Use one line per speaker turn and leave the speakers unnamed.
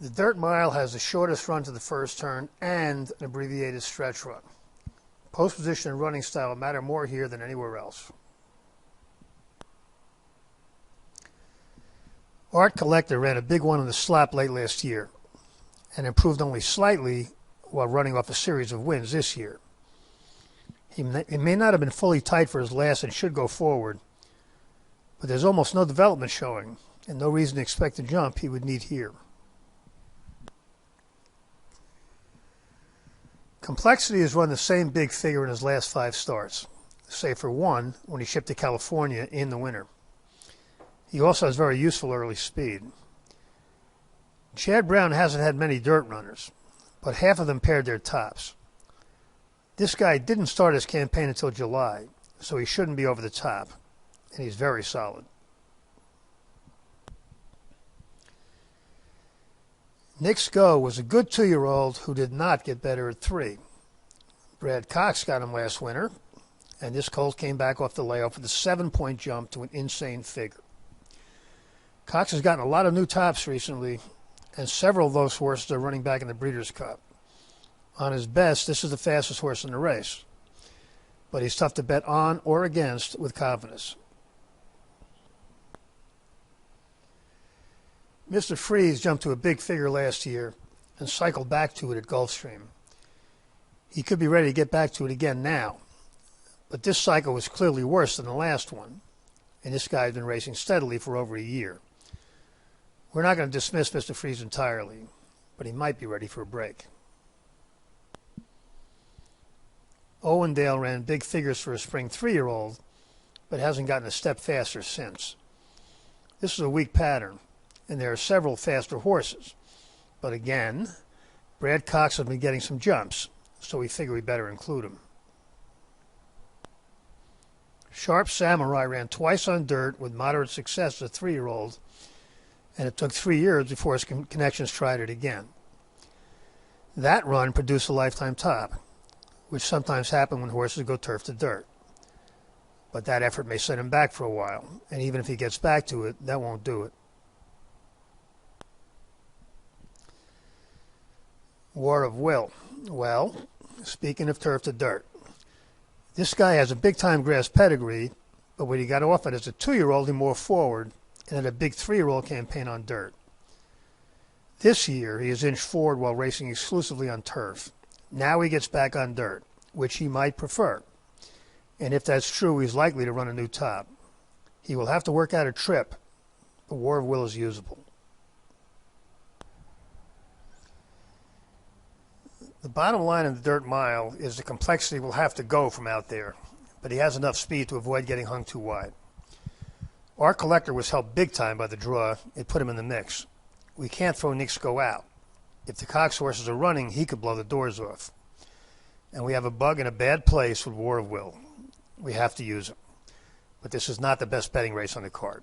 The dirt mile has the shortest run to the first turn and an abbreviated stretch run. Post position and running style matter more here than anywhere else. Art Collector ran a big one on the slop late last year and improved only slightly while running off a series of wins this year. He may not have been fully tight for his last and should go forward, but there's almost no development showing and no reason to expect the jump he would need here. Complexity has run the same big figure in his last 5 starts, save for one when he shipped to California in the winter. He also has very useful early speed. Chad Brown hasn't had many dirt runners, but half of them paired their tops. This guy didn't start his campaign until July, so he shouldn't be over the top, and he's very solid. Nick's Go was a good 2-year-old who did not get better at 3. Brad Cox got him last winter, and this colt came back off the layoff with a 7-point jump to an insane figure. Cox has gotten a lot of new tops recently, and several of those horses are running back in the Breeders' Cup. On his best, this is the fastest horse in the race, but he's tough to bet on or against with confidence. Mr. Freeze jumped to a big figure last year and cycled back to it at Gulfstream. He could be ready to get back to it again now, but this cycle was clearly worse than the last one, and this guy's been racing steadily for over a year. We're not going to dismiss Mr. Freeze entirely, but he might be ready for a break. Owendale ran big figures for a spring 3-year-old, but hasn't gotten a step faster since. This is a weak pattern, and there are several faster horses. But again, Brad Cox has been getting some jumps, so we figure we better include him. Sharp Samurai ran twice on dirt with moderate success as a 3-year-old, and it took 3 years before his connections tried it again. That run produced a lifetime top, which sometimes happens when horses go turf to dirt. But that effort may set him back for a while, and even if he gets back to it, that won't do it. War of Will. Well, speaking of turf to dirt, this guy has a big-time grass pedigree, but when he got off it as a 2-year-old, he moved forward and had a big 3-year-old campaign on dirt. This year, he has inched forward while racing exclusively on turf. Now he gets back on dirt, which he might prefer. And if that's true, he's likely to run a new top. He will have to work out a trip, but War of Will is usable. The bottom line in the dirt mile is the complexity will have to go from out there, but he has enough speed to avoid getting hung too wide. Our Collector was helped big time by the draw. It put him in the mix. We can't throw Nick's Go out. If the Cox horses are running, he could blow the doors off. And we have a bug in a bad place with War of Will. We have to use him. But this is not the best betting race on the card.